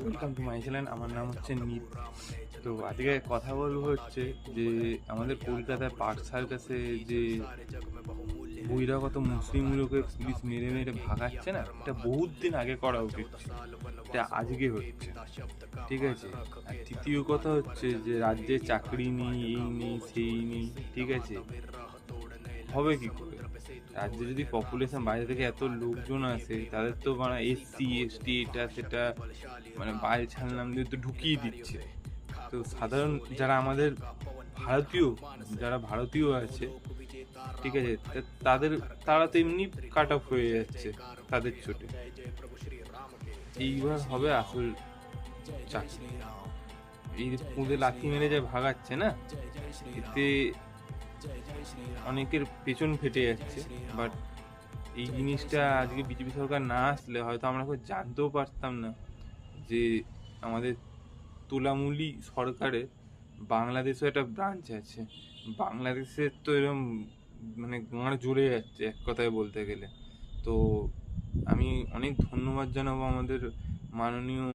Welcome to my channel. আমার নাম হচ্ছে নিত। তো আজকে কথা বলবো হচ্ছে যে আমাদের কলকাতায় পার্ক সার্কাসে যে বহিরাগত মুসলিমগুলোকে পুলিশ মেরে মেরে ভাগাচ্ছে না, এটা বহুত দিন আগে করা উচিত ছিল, এটা আজকে হচ্ছে। ঠিক আছে। আর তৃতীয় কথা হচ্ছে যে রাজ্যে চাকরি নেই, এই নেই সেই নেই। ঠিক আছে, হবে কি করে? রাজ্যে যদি পপুলেশন বাইরে থেকে এত লোকজন আসে, তাদের তো মানে এসসি এসটি এটা সেটা মানে বাইরে ছাড়লাম দিয়ে তো ঢুকিয়ে দিচ্ছে। তো সাধারণ যারা আমাদের ভারতীয়, যারা ভারতীয় আছে, ঠিক আছে, তাদের তারা তো এমনি কাট অফ হয়ে যাচ্ছে তাদের চোটে। এইবার হবে আসল চাকরি। এই যে পুঁতে লাথি মেরে যে ভাগাচ্ছে না, এতে অনেকের পেছন ফেটে যাচ্ছে। বাট এই জিনিসটা আজকে বিজেপি সরকার না আসলে হয়তো আমরা কেউ জানতেও পারতাম না যে আমাদের তোলামুলি সরকারের বাংলাদেশেও একটা ব্রাঞ্চ আছে। বাংলাদেশের তো এরকম মানে গাঁড় জ্বলে যাচ্ছে এক কথায় বলতে গেলে। তো আমি অনেক ধন্যবাদ জানাবো আমাদের মাননীয়